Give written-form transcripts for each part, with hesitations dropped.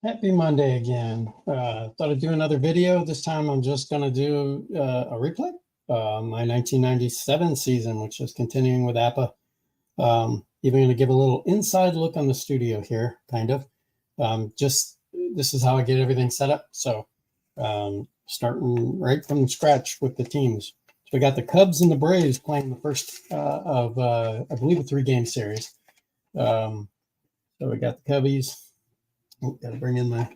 Happy Monday again. Thought I'd do another video. This time I'm just going to do a replay. My 1997 season, which is continuing with APBA. Even going to give a little inside look on the studio here, kind of. This is how I get everything set up. So starting right from scratch with the teams. So we got the Cubs and the Braves playing the first of, I believe, a 3-game series. So we got the Cubbies. Got to bring in my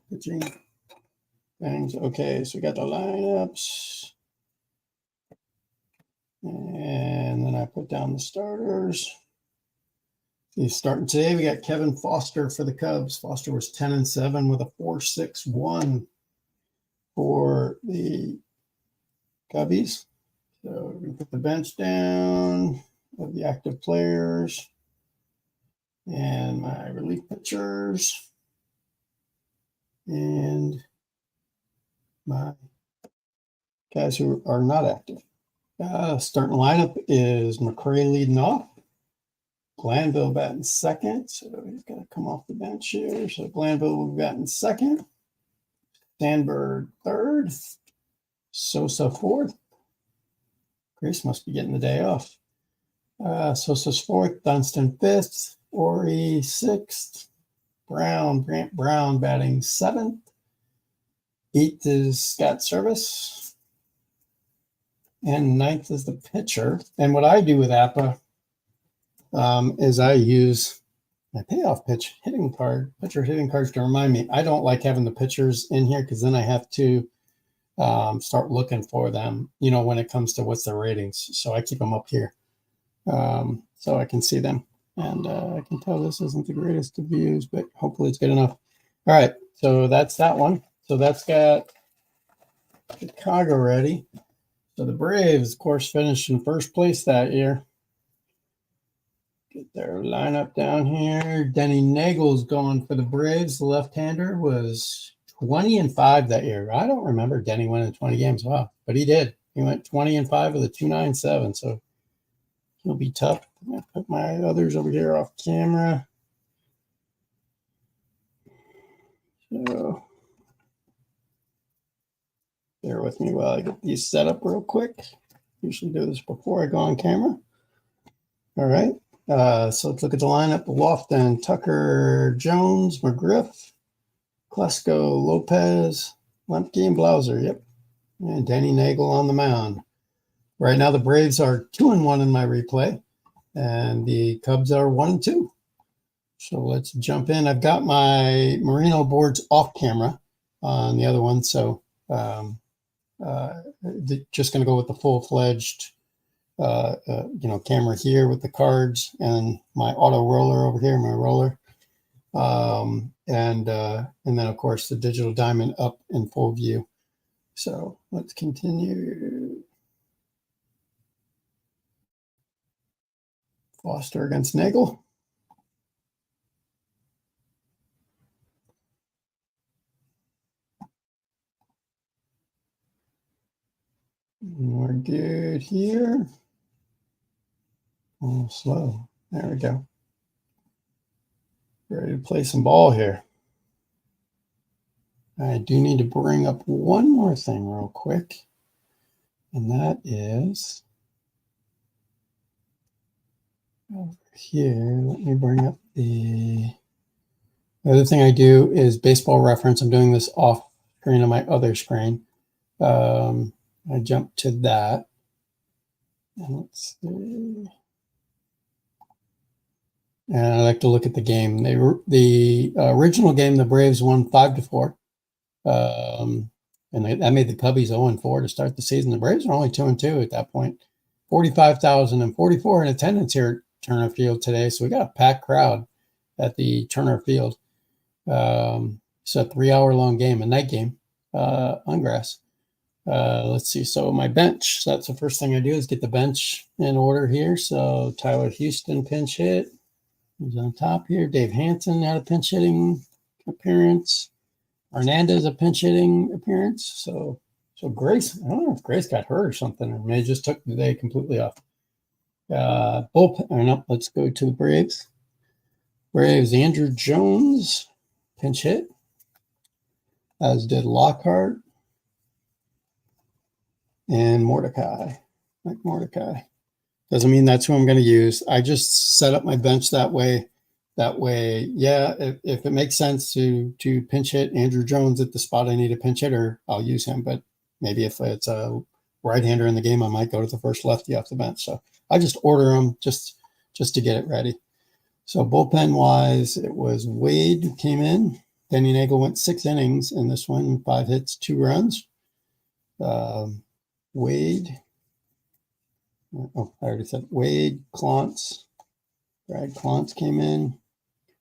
pitching things. Okay, so we got the lineups. And then I put down the starters. He's starting today. We got Kevin Foster for the Cubs. Foster was 10-7 with a 4.61 for the Cubbies. So we put the bench down of the active players. And my relief pitchers, and my guys who are not active. Starting lineup is McCray leading off. Glanville batting second, so he's got to come off the bench here. So Glanville will be batting second. Sandberg third. Sosa fourth. Grace must be getting the day off. Sosa's fourth. Dunston fifth. Ori sixth, Grant Brown batting seventh. Eighth is Scott Service. And ninth is the pitcher. And what I do with APBA is I use my payoff pitcher hitting cards to remind me. I don't like having the pitchers in here because then I have to start looking for them, when it comes to what's their ratings. So I keep them up here so I can see them. And I can tell this isn't the greatest of views, but hopefully it's good enough. All right, so that's that one. So that's got Chicago ready. So the Braves, of course, finished in first place that year. Get their lineup down here. Denny Nagel's going for the Braves. The left-hander was 20-5 that year. I don't remember Denny winning 20 games. Wow, but he did. He went 20-5 with a 2.97. So he'll be tough. I'm going to put my others over here off camera. So bear with me while I get these set up real quick. Usually do this before I go on camera. All right. So let's look at the lineup. Lofton, Tucker, Jones, McGriff, Klesko, Lopez, Lemke, and Blauser. Yep. And Denny Nagel on the mound. Right now, the Braves are 2-1 in my replay, and the Cubs are 1-2. So let's jump in. I've got my Merino boards off camera on the other one, so just going to go with the full-fledged, camera here with the cards and my auto roller over here, my roller, and then of course the digital diamond up in full view. So let's continue. Foster against Nagel. We're good here. Oh, slow. There we go. Ready to play some ball here. I do need to bring up one more thing real quick, and that is over here. Let me bring up the other thing I do is baseball reference. I'm doing this off screen on my other screen. I jump to that. And let's see. And I like to look at the game. The original game, the Braves won 5-4. And that made the Cubbies 0-4 to start the season. The Braves were only 2-2 at that point. 45,044 in attendance here at Turner Field today. So we got a packed crowd at the Turner Field. It's a 3-hour-long game, a night game on grass. Let's see. So my bench. So that's the first thing I do is get the bench in order here. So Tyler Houston pinch hit. He's on top here. Dave Hanson had a pinch hitting appearance. Hernandez a pinch hitting appearance. So Grace, I don't know if Grace got hurt or something, or maybe just took the day completely off. Bullpen. No, let's go to the Braves. Braves, Andrew Jones pinch hit, as did Lockhart and Mordecai. Like Mordecai. Doesn't mean that's who I'm going to use. I just set up my bench that way. That way, yeah, if it makes sense to pinch hit Andrew Jones at the spot I need a pinch hitter, I'll use him. But maybe if it's a right-hander in the game, I might go to the first lefty off the bench. So I just order them just to get it ready. So bullpen-wise, it was Wade who came in. Denny Nagel went 6 innings in this one, 5 hits, 2 runs. Wade. Oh, I already said Wade, Klontz. Brad Klontz came in.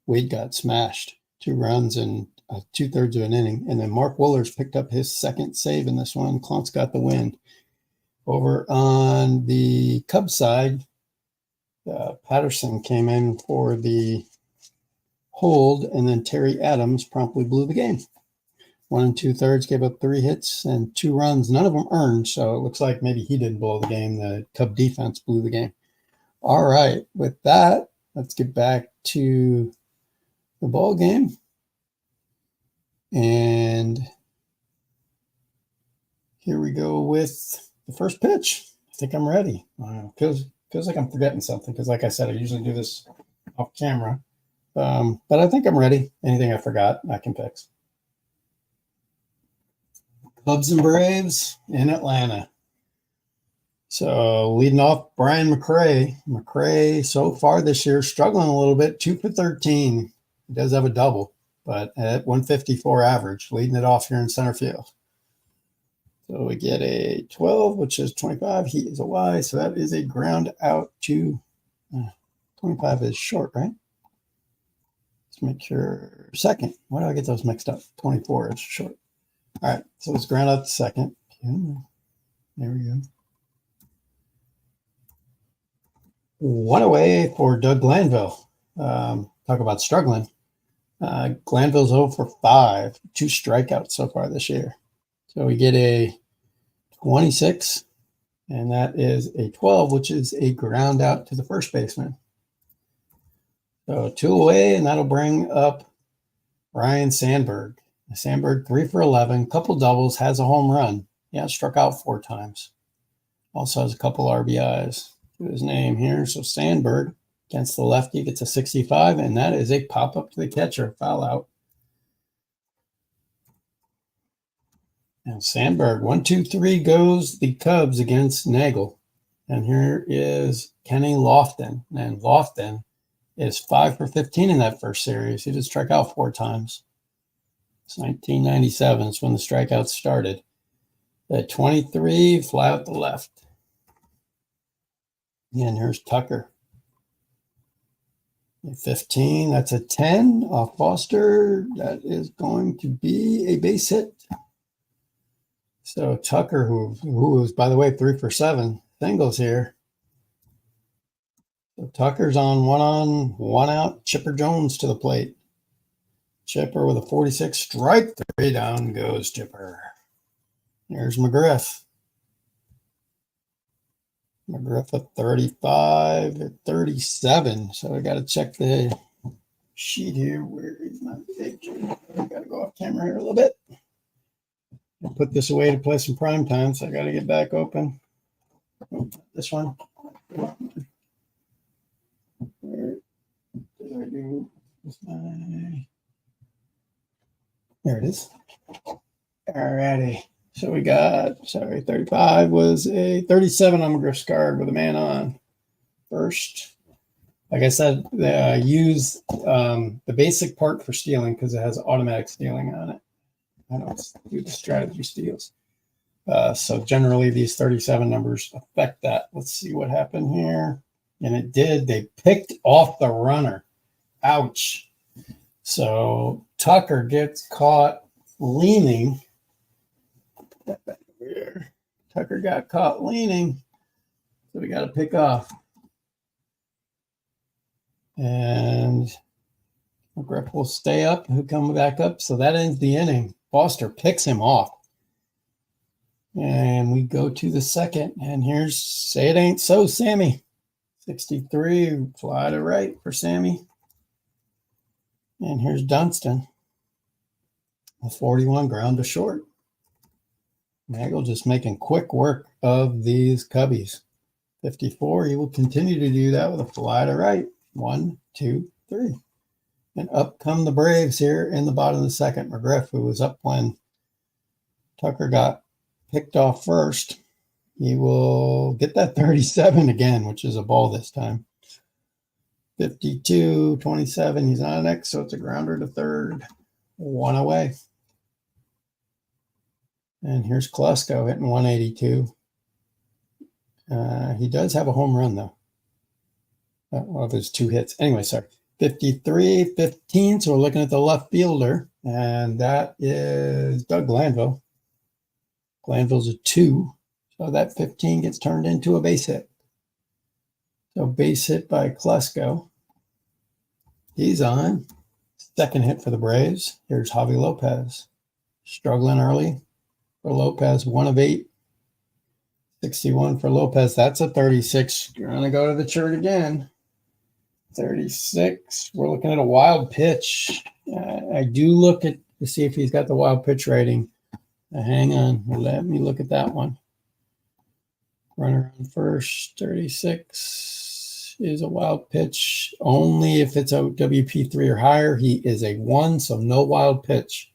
Wade got smashed, 2 runs and 2/3 of an inning. And then Mark Wohlers picked up his second save in this one. Klontz got the win. Over on the Cubs side, Patterson came in for the hold, and then Terry Adams promptly blew the game. 1 2/3, gave up 3 hits and 2 runs, none of them earned. So it looks like maybe he didn't blow the game. The Cub defense blew the game. All right, with that, let's get back to the ball game. And here we go with the first pitch. I think I'm ready. Feels like I'm forgetting something because, like I said, I usually do this off camera. But I think I'm ready. Anything I forgot, I can fix. Cubs and Braves in Atlanta. So leading off, Brian McRae. McRae so far this year struggling a little bit, 2 for 13. He does have a double, but at 154 average, leading it off here in center field. So we get a 12, which is 25. He is a Y, so that is a ground out to 25 is short, right? Let's make sure. Second. Why do I get those mixed up? 24 is short. All right, so let's ground out the second. There we go. 1 away for Doug Glanville. Talk about struggling. Glanville's 0 for 5, 2 strikeouts so far this year. So we get a 26, and that is a 12, which is a ground out to the first baseman. So 2 away, and that'll bring up Ryan Sandberg. Sandberg 3 for 11, couple doubles, has a home run. Yeah, struck out 4 times. Also has a couple RBIs to his name here. So Sandberg against the lefty gets a 65, and that is a pop up to the catcher, foul out. And Sandberg, 1, 2, 3 goes the Cubs against Nagel. And here is Kenny Lofton. And Lofton is 5 for 15 in that first series. He did strike out 4 times. It's 1997 is when the strikeouts started. At 23, fly out the left. And here's Tucker. At 15, that's a 10 off Foster. That is going to be a base hit. So Tucker, who was, by the way, 3 for 7 singles here. So Tucker's on, 1 out. Chipper Jones to the plate. Chipper with a 46 strike. 3 down goes Chipper. There's McGriff. McGriff at 35, at 37. So I got to check the sheet here. Where is my picture? I got to go off camera here a little bit. I'll put this away to play some prime time, so I got to get back open. Oh, this one. Where did I do? There it is. All righty. So we got, 35 was a 37 on McGriff's card with a man on first. Like I said, use the basic part for stealing because it has automatic stealing on it. I don't do the strategy steals. So generally these 37 numbers affect that. Let's see what happened here. And it did. They picked off the runner. Ouch. So Tucker gets caught leaning. Tucker got caught leaning. So we got to pick off. And McGriff will stay up. He'll come back up. So that ends the inning. Foster picks him off. And we go to the second. And here's Say It Ain't So, Sammy. 63, fly to right for Sammy. And here's Dunston. A 41 ground to short. Nagel just making quick work of these cubbies. 54, he will continue to do that with a fly to right. 1, 2, 3. And up come the Braves here in the bottom of the second. McGriff, who was up when Tucker got picked off first, he will get that 37 again, which is a ball this time. 52, 27, he's on next, so it's a grounder to third. 1 away. And here's Klesko hitting 182. He does have a home run, though, of his 2 hits. Anyway, sorry. 53, 15, so we're looking at the left fielder, and that is Doug Glanville. Glanville's a 2, so that 15 gets turned into a base hit. So base hit by Klesko. He's on. Second hit for the Braves. Here's Javi Lopez. Struggling early for Lopez, 1 of 8. 61 for Lopez. That's a 36. You're going to go to the chart again. 36. We're looking at a wild pitch. I do look at to see if he's got the wild pitch rating. Hang on. Let me look at that one. Runner on first. 36 is a wild pitch. Only if it's a WP3 or higher. He is a 1, so no wild pitch.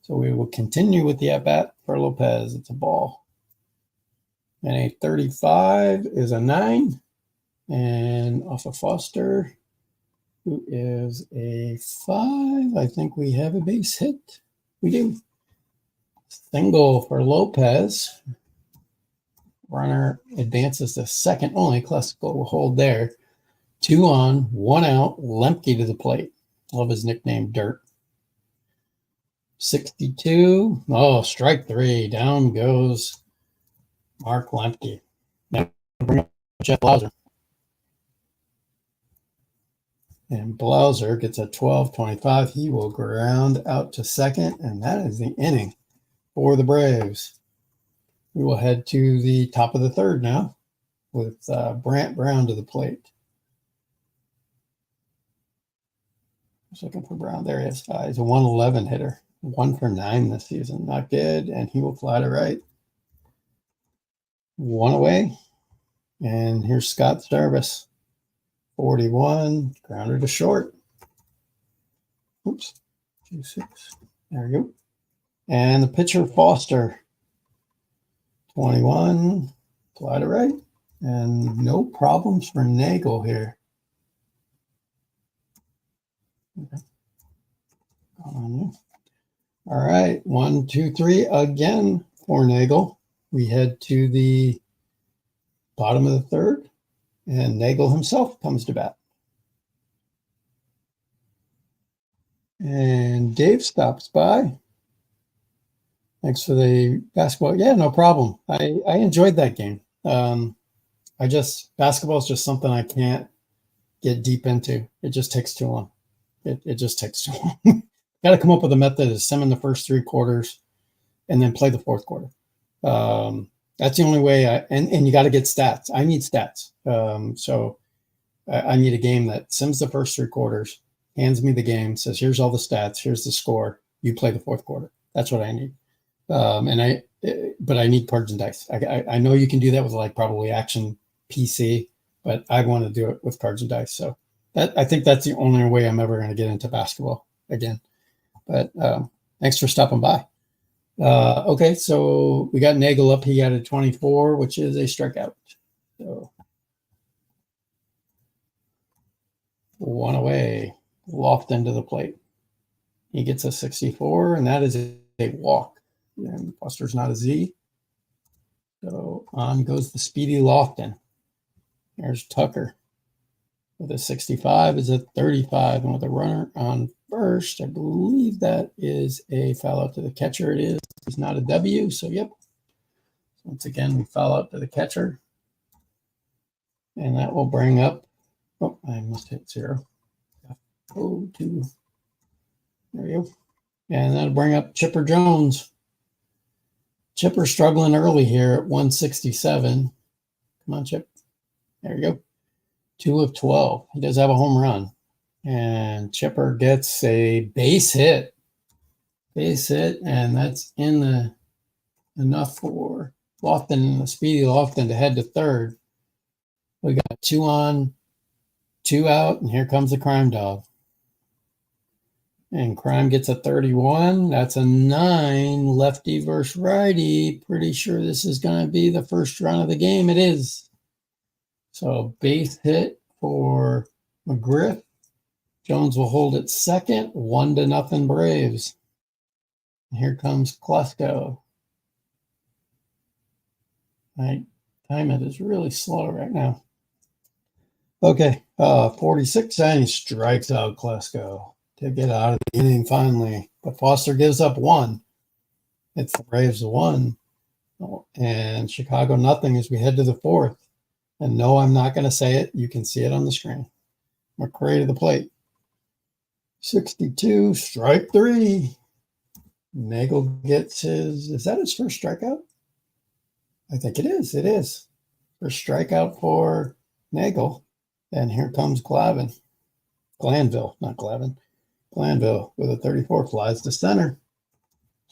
So we will continue with the at-bat for Lopez. It's a ball. And a 35 is a 9. And off of Foster, who is a 5, I think we have a base hit. We do. Single for Lopez. Runner advances to second only. Klesko will hold there. 2 on, 1 out. Lemke to the plate. Love his nickname, Dirt. 62. Oh, strike 3. Down goes Mark Lemke. Now bring up Jeff Blauser. And Blauser gets a 12-25. He will ground out to second, and that is the inning for the Braves. We will head to the top of the third now with Brant Brown to the plate. I was looking for Brown. There he is. He's a 111 hitter. 1 for 9 this season. Not good, and he will fly to right. 1 away. And here's Scott Service. 41, grounder to short. Oops, 2-6. There we go. And the pitcher, Foster. 21, fly to right. And no problems for Nagel here. Okay. All right, 1, 2, 3 again for Nagel. We head to the bottom of the third. And Nagel himself comes to bat. And Dave stops by. Thanks for the basketball. Yeah, no problem. I enjoyed that game. Basketball is just something I can't get deep into. It just takes too long. It just takes too long. Got to come up with a method to sim in the first 3 quarters and then play the fourth quarter. That's the only way and you got to get stats. I need stats. So I need a game that sims the first 3 quarters, hands me the game, says, here's all the stats, here's the score, you play the fourth quarter. That's what I need. But I need cards and dice. I know you can do that with like probably Action PC, but I want to do it with cards and dice. So I think that's the only way I'm ever going to get into basketball again. But thanks for stopping by. Okay, so we got Nagel up. He got a 24, which is a strikeout. So 1 away. Lofton to the plate. He gets a 64, and that is a walk. And Foster's not a Z. So on goes the speedy Lofton. There's Tucker. With a 65 is a 35, and with a runner on first, I believe that is a foul out to the catcher. It is. He's not a W, so yep. Once again, we foul out to the catcher. And that will bring up, oh, I must hit 0. 2. There we go. And that'll bring up Chipper Jones. Chipper struggling early here at 167. Come on, Chip. There you go. 2 of 12. He does have a home run. And Chipper gets a base hit. base hit, and that's in the enough for Lofton, the speedy Lofton to head to third. We got 2 on, 2 out, and here comes the Crime Dog. And Crime gets a 31. That's a 9. Lefty versus righty. Pretty sure this is going to be the first run of the game. It is. So base hit for McGriff. Jones will hold it second. 1-0 Braves. And here comes Klesko. My time it is really slow right now. Okay, 46, and he strikes out Klesko to get out of the inning finally. But Foster gives up 1. It's the Braves 1 and Chicago nothing as we head to the 4th. And no, I'm not going to say it. You can see it on the screen. McRae to the plate. 62, strike 3. Nagel gets is that his first strikeout? I think it is. It is. First strikeout for Nagel. And here comes Glanville, not Glavin. Glanville with a 34 flies to center.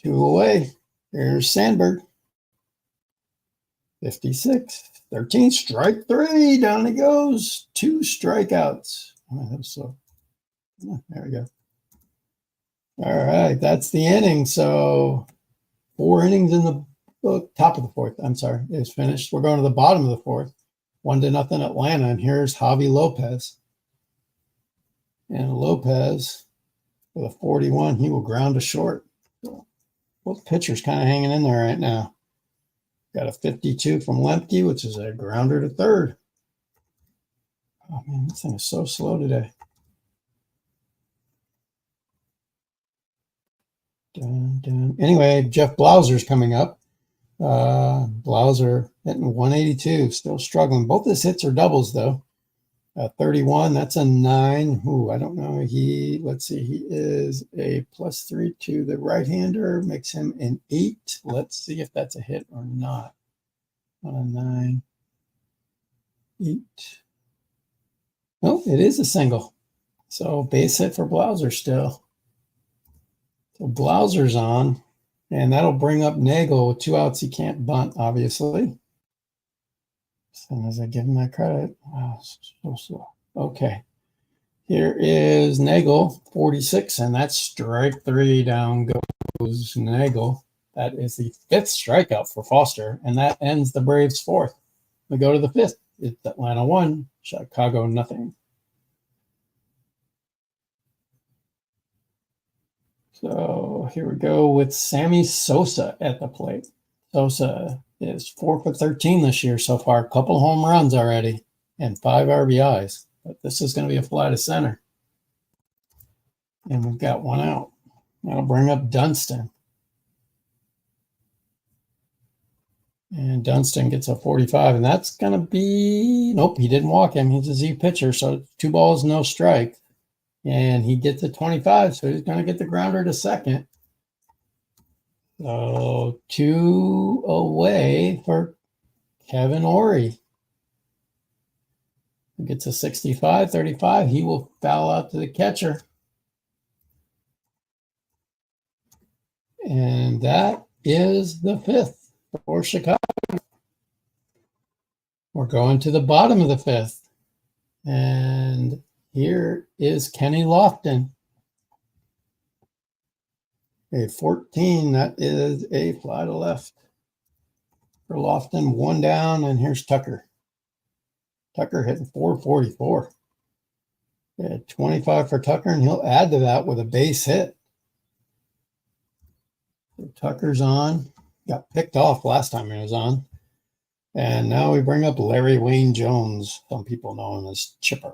2 away. Here's Sandberg. 56. 13, strike 3. Down he goes. 2 strikeouts. Oh, that was slow. Oh, there we go. All right, that's the inning. So 4 innings in the top of the 4th. I'm sorry, is finished. We're going to the bottom of the 4th. 1-0 Atlanta, and here's Javi Lopez. And Lopez with a 41, he will ground to short. So both pitchers kind of hanging in there right now. Got a 52 from Lemke, which is a grounder to third. Oh man, this thing is so slow today. Dun, dun. Anyway, Jeff Blauser's coming up. Blauser hitting 182, still struggling. Both his hits are doubles though. 31, that's a 9. Ooh, I don't know. Let's see, he is a +3 to the right-hander, makes him an 8. Let's see if that's a hit or not. On a 9, 8. No, it is a single. So base hit for Blauser still. So Blauser's on, and that'll bring up Nagel with 2 outs. He can't bunt, obviously. As soon as I give him that credit. Wow, so slow. Okay. Here is Nagel, 46, and that's strike 3. Down goes Nagel. That is the 5th strikeout for Foster, and that ends the Braves' 4th. We go to the 5th. It's Atlanta 1, Chicago nothing. So here we go with Sammy Sosa at the plate. Sosa is 4 for 13 this year so far. A couple home runs already and 5 RBIs. But this is going to be a fly to center. And we've got 1 out. That'll bring up Dunston. And Dunston gets a 45. And that's going to be... Nope, he didn't walk him. He's a Z pitcher. So 2 balls, no strike. And he gets a 25, so he's going to get the grounder to second. So 2 away for Kevin Ory. He gets a 65, 35. He will foul out to the catcher. And that is the 5th for Chicago. We're going to the bottom of the 5th. And here is Kenny Lofton. A 14, that is a fly to left for Lofton. 1 down, and here's Tucker. Tucker hitting 444. 25 for Tucker, and he'll add to that with a base hit. So Tucker's on. Got picked off last time he was on. And now we bring up Larry Wayne Jones. Some people know him as Chipper.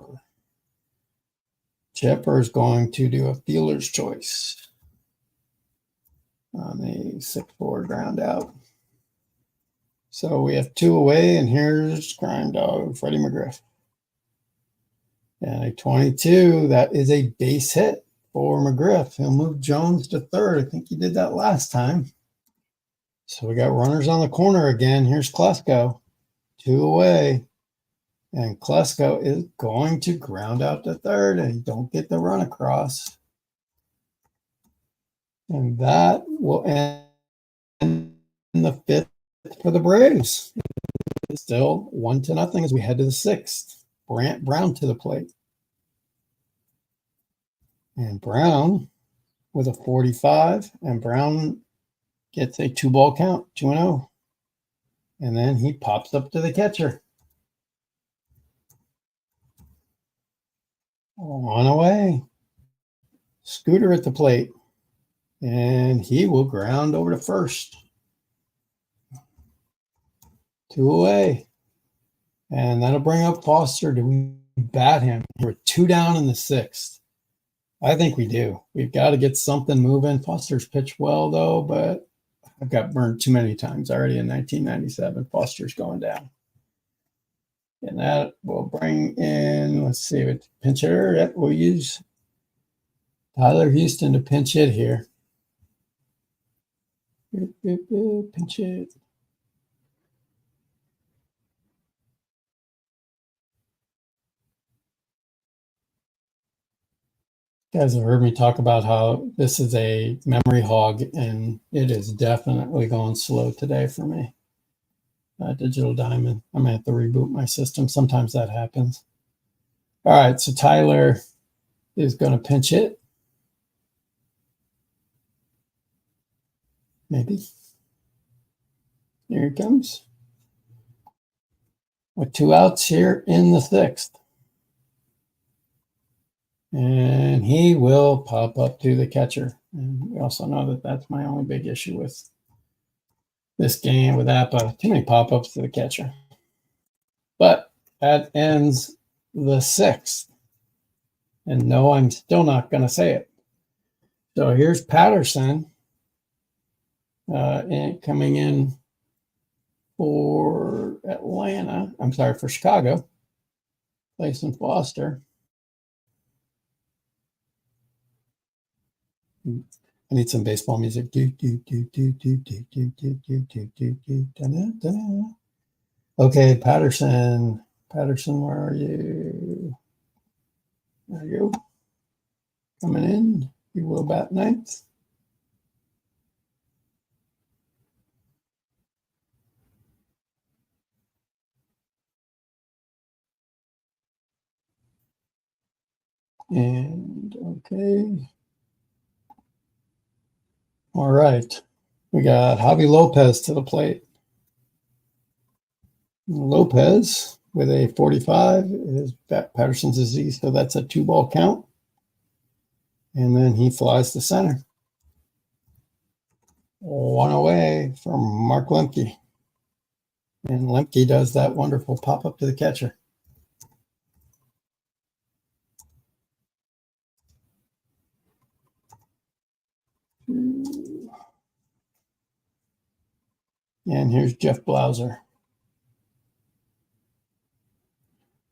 Chipper is going to do a fielder's choice on a 6-4 ground out. So we have 2 away, and here's Crime Dog, Freddie McGriff. And a 22, that is a base hit for McGriff. He'll move Jones to third. I think he did that last time. So we got runners on the corner again. Here's Klesko, 2 away. And Klesko is going to ground out to third, and don't get the run across. And that will end the fifth for the Braves. It's still 1-0 as we head to the sixth. Brown to the plate. And Brown with a 45, and Brown gets a 2-ball count, 2-0. And then he pops up to the catcher. On away. Scooter at the plate. And he will ground over to first. 2 away. And that'll bring up Foster. Do we bat him? We're 2 down in the sixth. I think we do. We've got to get something moving. Foster's pitched well, though, but I've got burned too many times already in 1997. Foster's going down. And that will bring in, let's see, what pinch hitter. Yep, we'll use Tyler Houston to pinch hit here. Pinch hit. You guys have heard me talk about how this is a memory hog, and it is definitely going slow today for me. Digital Diamond. I'm going to have to reboot my system. Sometimes that happens. All right, so Tyler is going to pinch hit. Maybe. Here he comes. With 2 outs here in the sixth. And he will pop up to the catcher. And we also know that that's my only big issue with this game with APBA. Too many pop-ups to the catcher. But that ends the sixth. And no, I'm still not going to say it. So here's Patterson coming in for Atlanta. I'm sorry, for Chicago. Placing Foster. I need some baseball music. Okay, Patterson. Patterson, where are you? There you go. Coming in. He will bat ninth. And okay. All right. We got Javi Lopez to the plate. Lopez with a 45 is Patterson's disease, so that's a 2-ball count. And then he flies to center. 1 away from Mark Lemke. And Lemke does that wonderful pop up to the catcher. And here's Jeff Blauser.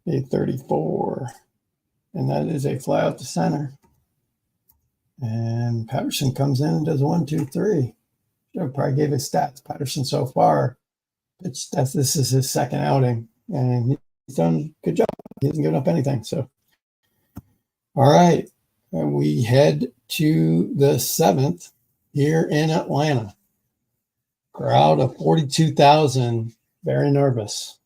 A 34. And that is a fly out to center. And Patterson comes in and does 1, 2, 3. Joe probably gave his stats. Patterson so far, this is his second outing. And he's done a good job. He hasn't given up anything. So, all right. And we head to the seventh here in Atlanta. Crowd of 42,000, very nervous.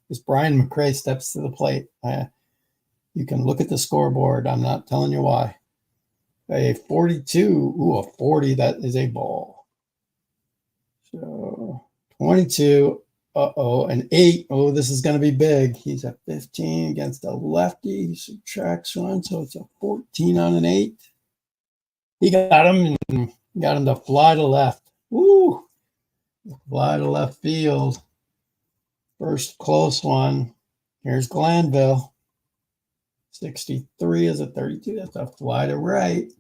As Brian McRae steps to the plate, you can look at the scoreboard. I'm not telling you why. A 42, a 40, that is a ball. So 22, an 8. Oh, this is going to be big. He's at 15 against a lefty. He subtracts 1, so it's a 14 on an 8. He got him to fly to left. Woo! Fly to left field. First close one. Here's Glanville. 63 is a 32. That's a fly to right.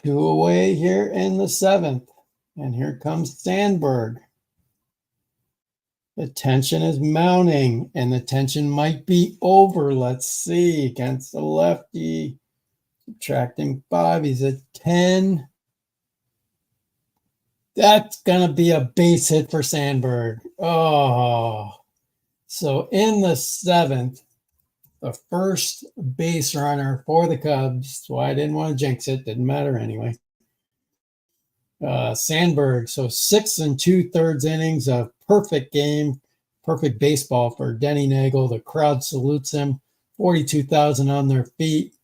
2 away here in the seventh. And here comes Sandberg. The tension is mounting, and the tension might be over. Let's see. Against the lefty. Subtracting 5. He's at 10. That's going to be a base hit for Sandberg. Oh. So in the seventh, the first base runner for the Cubs. That's why I didn't want to jinx it. Didn't matter anyway. Sandberg. So 6 2/3 innings of perfect game, perfect baseball for Denny Nagel. The crowd salutes him. 42,000 on their feet.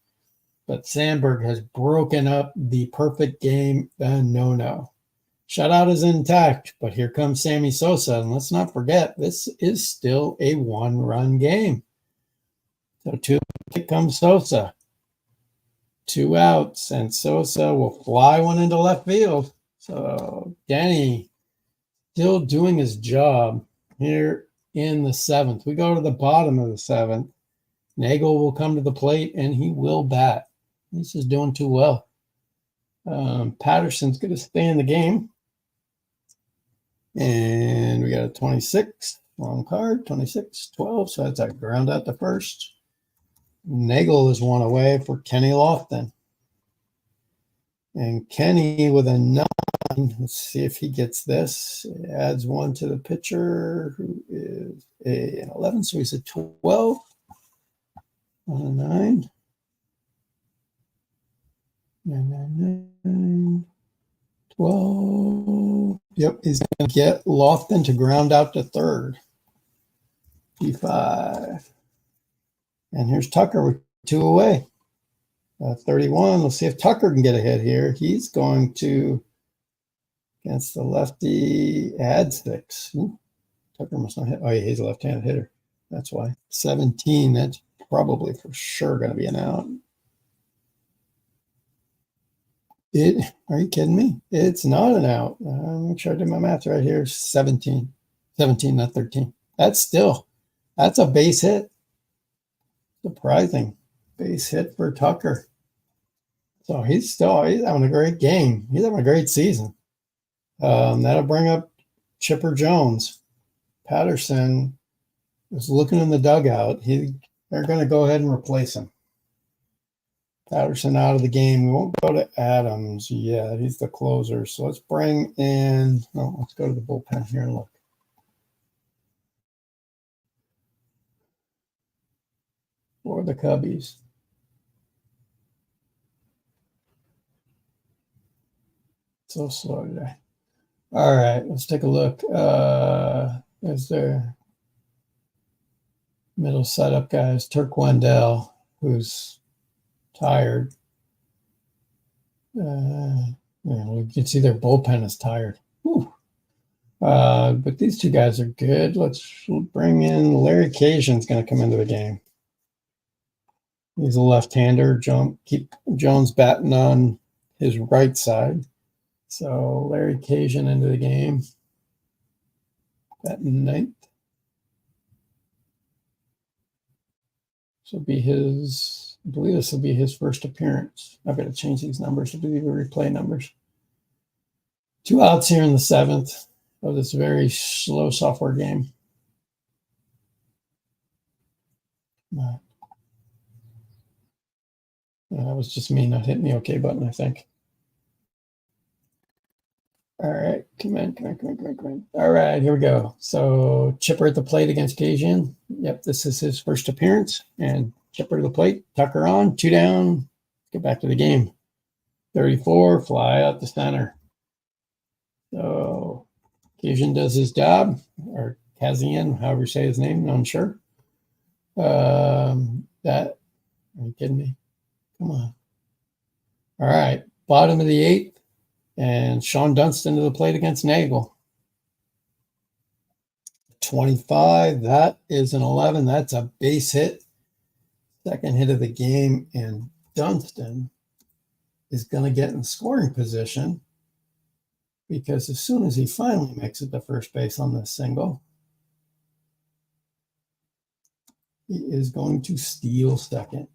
But Sandberg has broken up the perfect game and no. Shutout is intact, but here comes Sammy Sosa. And let's not forget, this is still a one-run game. So here comes Sosa. 2 outs, and Sosa will fly one into left field. So Denny still doing his job here in the 7th. We go to the bottom of the 7th. Nagel will come to the plate, and he will bat. This is doing too well. Patterson's going to stay in the game. And we got a 26. Wrong card. 26-12. So that's a ground out to first. Nagel is 1 away for Kenny Lofton. And Kenny with a 9. Let's see if he gets this. Adds 1 to the pitcher, who is an 11. So he's a 12. On a 9. 9. 12. Yep, he's going to get Lofton to ground out to third. P5. And here's Tucker with 2 away. 31. Let's see if Tucker can get a hit here. He's going to, against the lefty, add 6. Tucker must not hit. Oh, yeah, he's a left-handed hitter. That's why. 17. That's probably for sure going to be an out. Are you kidding me? It's not an out. Make sure I did my math right here. 17. 17, not 13. That's a base hit. Surprising. Base hit for Tucker. So he's having a great game. He's having a great season. That'll bring up Chipper Jones. Patterson is looking in the dugout. They're going to go ahead and replace him. Patterson out of the game. We won't go to Adams yet. He's the closer. So let's bring in, let's go to the bullpen here and look. For the Cubbies. So slow today. All right, let's take a look. There's their middle setup guys. Turk Wendell, who's tired. You can see their bullpen is tired. But these 2 guys are good. Let's bring in Larry Cajuan's going to come into the game. He's a left-hander. Keep Jones batting on his right side. So Larry Cajuan into the game. Batting 9th. I believe this will be his first appearance. I've got to change these numbers to be the replay numbers. 2 outs here in the 7th of this very slow software game. That was just me not hitting the OK button, I think. All right, come on. All right, here we go. So Chipper at the plate against Cajuan. Yep, this is his first appearance. And Chipper to the plate, Tucker on, 2 down. Get back to the game. 34, fly out the center. So Cajuan does his job, or Kazian, however you say his name, I'm sure. Are you kidding me? Come on. All right, bottom of the 8th. And Sean Dunston to the plate against Nagel. 25, that is an 11. That's a base hit. Second hit of the game. And Dunston is going to get in scoring position because as soon as he finally makes it to first base on this single, he is going to steal second.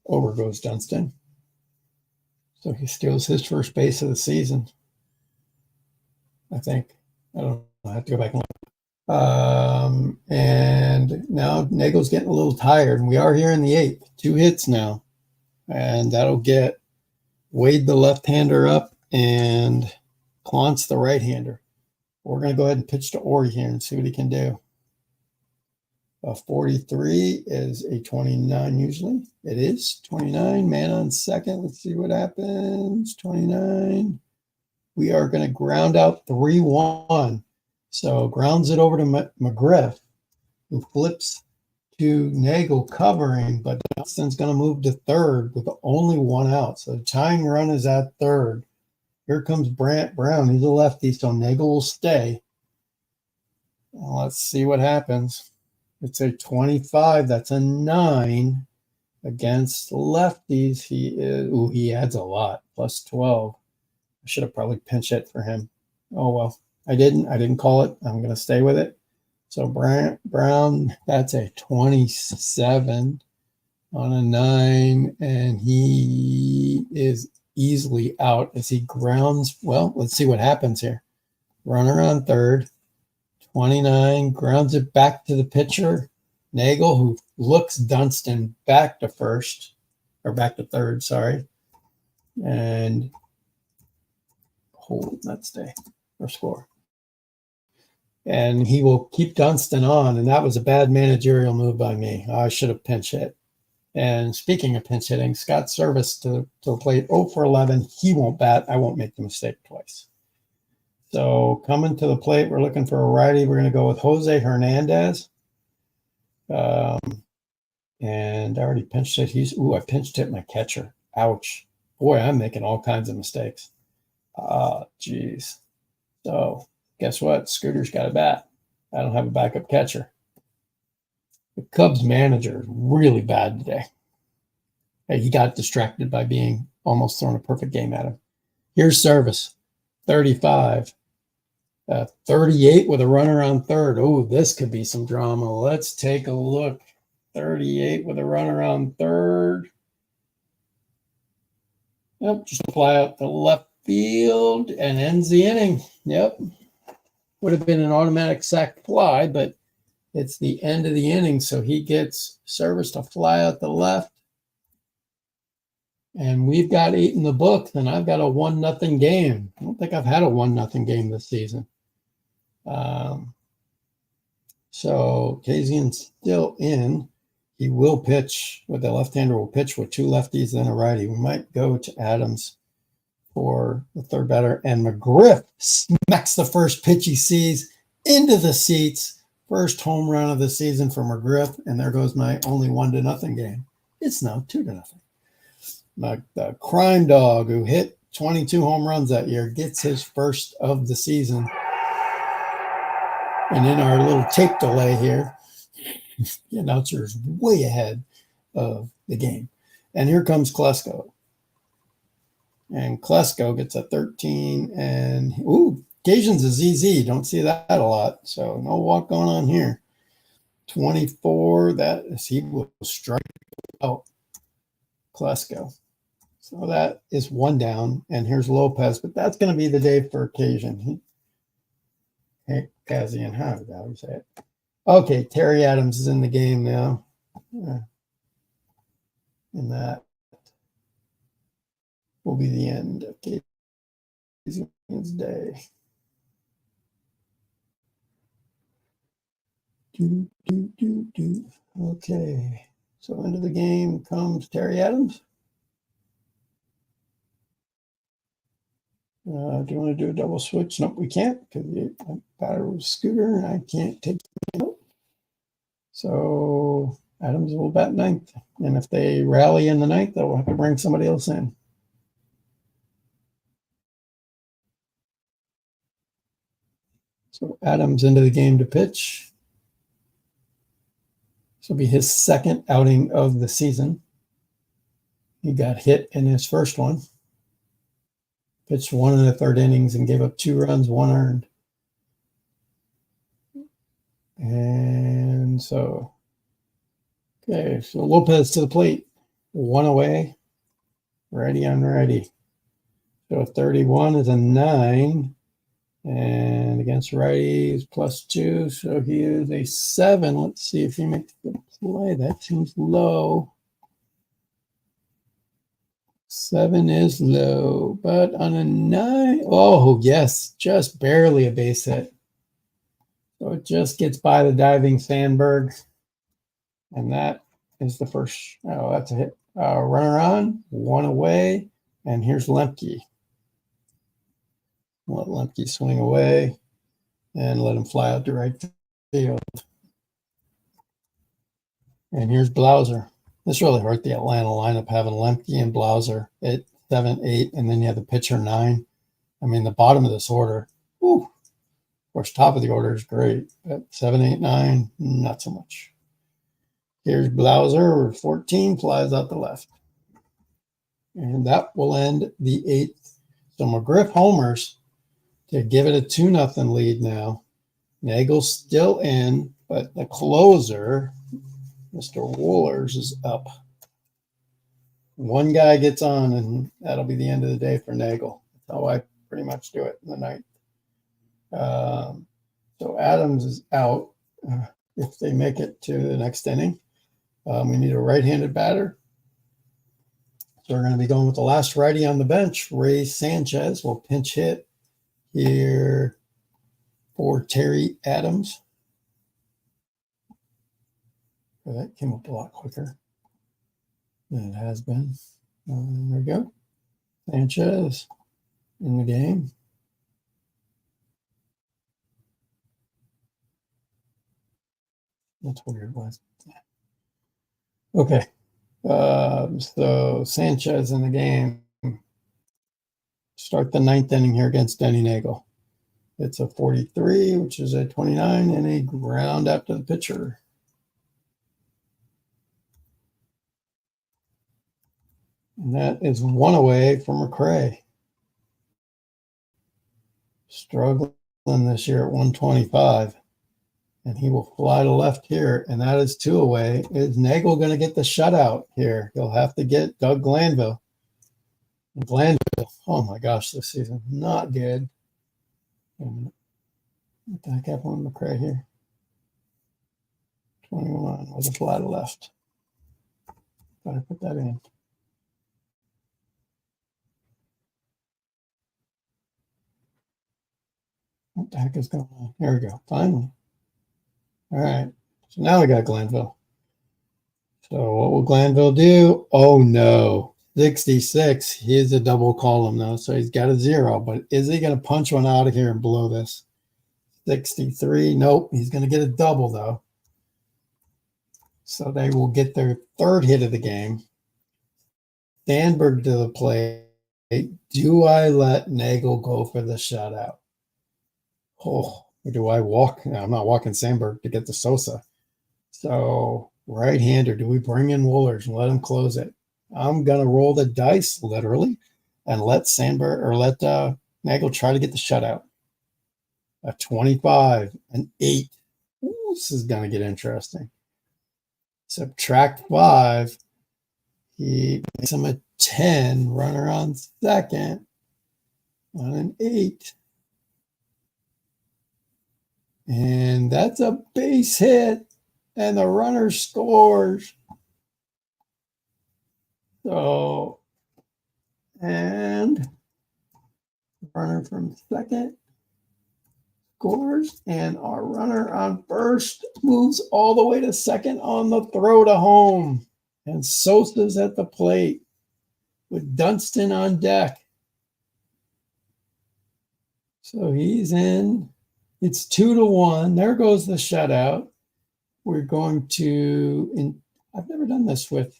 Over goes Dunston. So he steals his first base of the season. I think. I don't know. I have to go back and look. And now Nagel's getting a little tired. And we are here in the 8th. 2 hits now. And that'll get Wade the left-hander up and Clont's the right-hander. We're going to go ahead and pitch to Ori here and see what he can do. A 43 is a 29 usually. It is 29. Man on second. Let's see what happens. 29. We are going to ground out 3-1. So grounds it over to McGriff, who flips to Nagel covering, but Johnston's going to move to third with only one out. So the tying run is at third. Here comes Brant Brown. He's a lefty, so Nagel will stay. Let's see what happens. It's a 25. That's a 9 against lefties. He adds a lot, plus 12. I should have probably pinch hit for him. Oh, well, I didn't call it. I'm going to stay with it. So Brown, that's a 27 on a 9, and he is easily out as he grounds. Well, let's see what happens here. Runner on third, 29, grounds it back to the pitcher, Nagel, who looks Dunston back to third, sorry, and hold, not stay, or score. And he will keep Dunston on, and that was a bad managerial move by me. I should have pinch hit. And speaking of pinch hitting, Scott Service to the plate, 0 for 11. He won't bat. I won't make the mistake twice. So coming to the plate, we're looking for a righty. We're going to go with Jose Hernandez. And I already pinched hit. I pinched hit my catcher. Ouch. Boy, I'm making all kinds of mistakes. Geez. So guess what? Scooter's got a bat. I don't have a backup catcher. The Cubs manager is really bad today. He got distracted by being almost thrown a perfect game at him. Here's Service, 35. 38 with a runner on third. Oh, this could be some drama. Let's take a look. 38 with a runner on third. Yep, just fly out to left field and ends the inning. Yep. Would have been an automatic sac fly, but it's the end of the inning, so he gets Service to fly out the left. And we've got 8 in the book, and I've got a 1-0 game. I don't think I've had a 1-0 game this season. So Kasian's still in. He will pitch with the left-hander, will pitch with 2 lefties and a righty. We might go to Adams for the third batter, and McGriff smacks the first pitch he sees into the seats. First home run of the season for McGriff, and there goes my only 1-0 game. It's now 2-0. The crime dog who hit 22 home runs that year gets his first of the season. And in our little tape delay here, the announcer is way ahead of the game. And here comes Klesko. And Klesko gets a 13. And, Cajun's a ZZ. Don't see that a lot. So no walk going on here. 24. That is, he will strike out Klesko. So that is 1 down. And here's Lopez. But that's going to be the day for Cajun. Hey, Kasian, how did I say it? Okay, Terry Adams is in the game now. And that will be the end of Kasian's day. Okay, so into the game comes Terry Adams. Do you want to do a double switch? Nope, we can't because the batter was Scooter and I can't take it out. So Adams will bat 9th. And if they rally in the 9th, they'll have to bring somebody else in. So Adams into the game to pitch. This will be his 2nd outing of the season. He got hit in his first one. Pitched 1 1/3 innings and gave up 2 runs, 1 earned. And so, okay, so Lopez to the plate. 1 away. Righty on righty. So 31 is a 9. And against righties, +2. So he is a 7. Let's see if he makes the play. That seems low. 7 is low, but on a 9, oh yes, just barely a base hit. So it just gets by the diving Sandberg. And that is the first, oh, that's a hit. Runner on, 1 away, and here's Lemke. Let Lemke swing away and let him fly out to right field. And here's Blauser. This really hurt the Atlanta lineup, having Lemke and Blauser at 7, 8, and then you have the pitcher 9. I mean, the bottom of this order, whew, of course, top of the order is great, but 7, 8, 9, not so much. Here's Blauser, 14, flies out the left. And that will end the 8th. So McGriff homers to give it a 2-0 lead now. Nagel's still in, but the closer, Mr. Wohlers, is up. One guy gets on, and that'll be the end of the day for Nagel. That's how I pretty much do it in the night. So Adams is out. If they make it to the next inning, we need a right-handed batter. So we're going to be going with the last righty on the bench. Ray Sanchez will pinch hit here for Terry Adams. Oh, that came up a lot quicker than it has been. There we go. Sanchez in the game. That's weird. Okay. So Sanchez in the game. Start the 9th inning here against Denny Nagel. It's a 43, which is a 29, and a ground after the pitcher. And that is 1 away from McRae. Struggling this year at 125. And he will fly to left here, and that is 2 away. Is Nagel going to get the shutout here? He'll have to get Doug Glanville. Glanville, oh my gosh, this season, not good. What the heck happened with McRae here? 21 with a fly to left. Gotta put that in. What the heck is going on? Here we go, finally. All right, so now we got Glanville. So what will Glanville do? Oh no, 66. He's a double column though, so he's got a 0. But is he going to punch one out of here and blow this? 63. Nope, he's going to get a double though. So they will get their 3rd hit of the game. Sandberg to the plate. Do I let Nagel go for the shutout? Oh, or do I walk? No, I'm not walking Sandberg to get the Sosa. So right-hander, do we bring in Wohlers and let him close it? I'm going to roll the dice, literally, and let Sandberg or let Nagel try to get the shutout. A 25, an 8. Ooh, this is going to get interesting. Subtract 5. He makes him a 10. Runner on second on an 8. And that's a base hit. And the runner scores. So, and runner from second scores, and our runner on first moves all the way to second on the throw to home. And Sosa's at the plate with Dunston on deck. So he's in. It's 2-1. There goes the shutout. We're going to, I've never done this with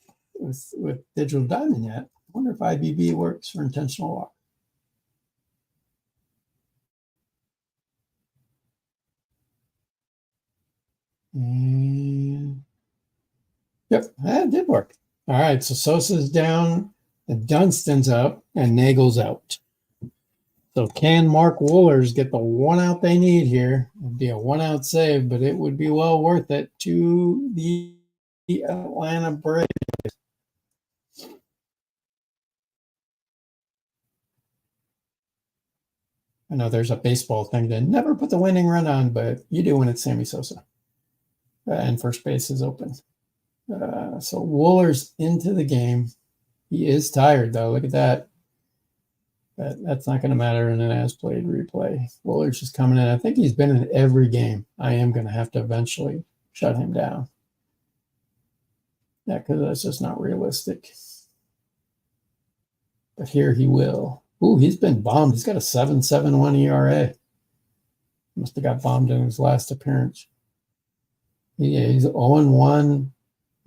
Digital Diamond yet. I wonder if IBB works for intentional walk. And yep, that did work. All right, so Sosa's down, and Dunston's up, and Nagel's out. So can Mark Wohlers get the 1 out they need here? It'd be a 1-out save, but it would be well worth it to the Atlanta Braves. I know there's a baseball thing to never put the winning run on, but you do when it's Sammy Sosa. And first base is open. So Wohlers into the game. He is tired, though. Look at that. That's not going to matter in an as-played replay. Wooler's just coming in. I think he's been in every game. I am going to have to eventually shut him down. Yeah, because that's just not realistic. But here he will. Ooh, he's been bombed. He's got a 7.71 ERA. Must have got bombed in his last appearance. Yeah, he's 0-1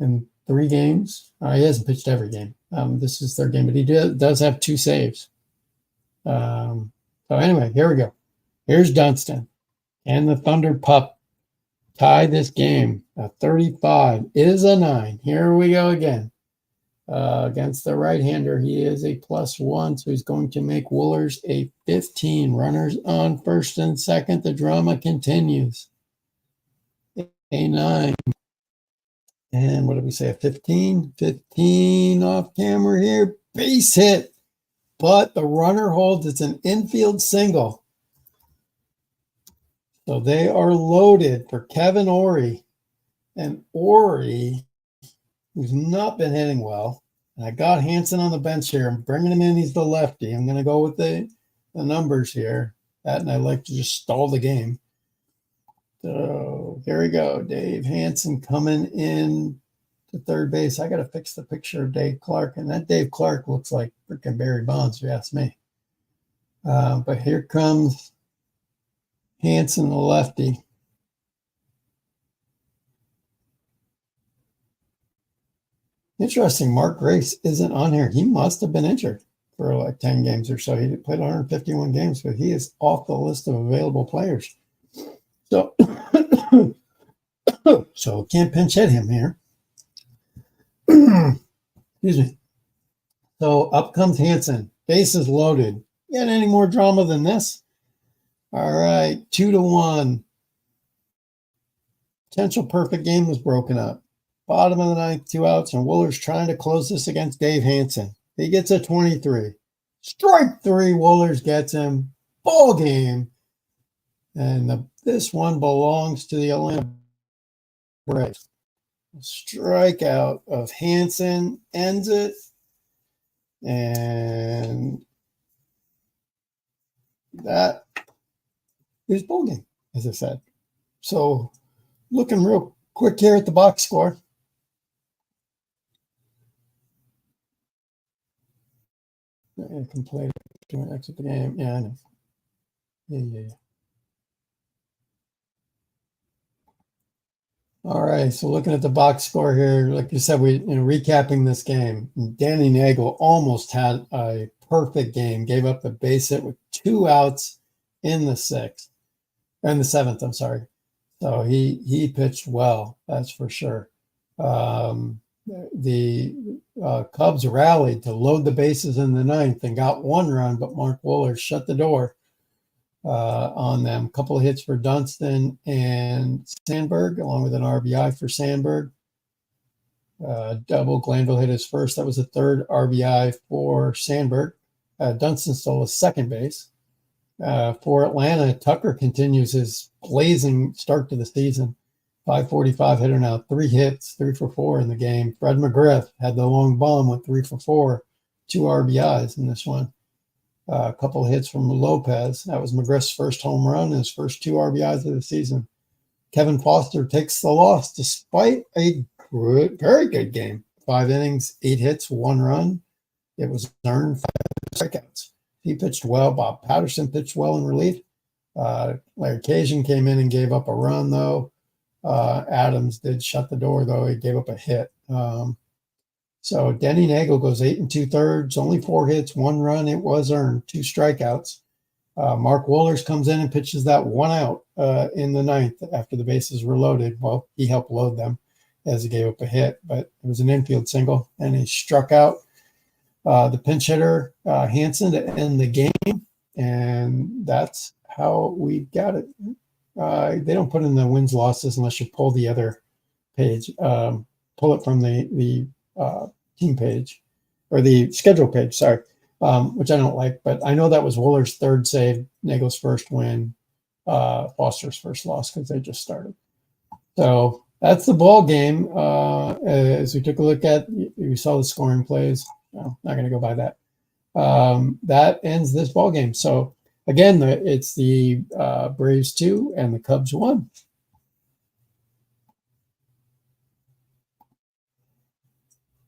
in 3 games. He hasn't pitched every game. This is their game, but he does have 2 saves. So anyway, here we go. Here's Dunston. And the Thunder Pup tie this game. A 35 is a 9. Here we go again. Against the right-hander, he is a +1, so he's going to make Woolers a 15. Runners on first and second. The drama continues. A 9. And what did we say? A 15? 15 off camera here. Base hit. But the runner holds. It's an infield single. So they are loaded for Kevin Ory. And Ory, who's not been hitting well. And I got Hansen on the bench here. I'm bringing him in. He's the lefty. I'm going to go with the numbers here. That, and I like to just stall the game. So here we go. Dave Hansen coming in to third base. I got to fix the picture of Dave Clark. And that Dave Clark looks like freaking Barry Bonds, if you ask me. But here comes Hansen, the lefty. Interesting, Mark Grace isn't on here. He must have been injured for like 10 games or so. He played 151 games, but he is off the list of available players. So, so can't pinch hit him here. Excuse me. So up comes Hansen. Base is loaded. Got any more drama than this? All right, 2-1. Potential perfect game was broken up. Bottom of the 9th, 2 outs, and Wooler's trying to close this against Dave Hansen. He gets a 23. Strike 3, Woolers gets him. Ball game. And this one belongs to the Atlanta Braves. Strikeout of Hansen ends it. And that is ball game, as I said. So looking real quick here at the box score. Complete exit the game. Yeah, I know. Yeah. All right, so looking at the box score here, like you said, recapping this game. Danny Nagel almost had a perfect game. Gave up the base hit with 2 outs in the 6th, in the 7th. I'm sorry. So he pitched well, that's for sure. The Cubs rallied to load the bases in the 9th and got 1 run, but Mark Wooler shut the door on them. A couple of hits for Dunston and Sandberg, along with an RBI for Sandberg. Double. Glanville hit his first. That was a 3rd RBI for Sandberg. Dunston stole a second base. For Atlanta, Tucker continues his blazing start to the season. 545 hitter now, 3 hits, 3 for 4 in the game. Fred McGriff had the long bomb with 3 for 4, 2 RBIs in this one. A couple of hits from Lopez. That was McGriff's first home run and his first 2 RBIs of the season. Kevin Foster takes the loss despite a very good game. 5 innings, 8 hits, 1 run. It was earned, 5 strikeouts. He pitched well. Bob Patterson pitched well in relief. Larry Cajun came in and gave up a run, though. Adams did shut the door, though. He gave up a hit. So Denny Nagel goes 8 2/3, only 4 hits, 1 run. It was earned, 2 strikeouts. Mark Woolers comes in and pitches that 1 out in the 9th after the bases were loaded. Well, he helped load them as he gave up a hit, but it was an infield single, and he struck out the pinch hitter, Hansen, to end the game, and that's how we got it. They don't put in the wins losses unless you pull the other page, pull it from the team page or the schedule page, sorry, which I don't like, but I know that was Wooler's 3rd save, Nagel's first win, Foster's first loss because they just started. So that's the ball game. As we took a look at, we saw the scoring plays. No, not going to go by that. That ends this ball game. So again, it's the Braves 2 and the Cubs 1.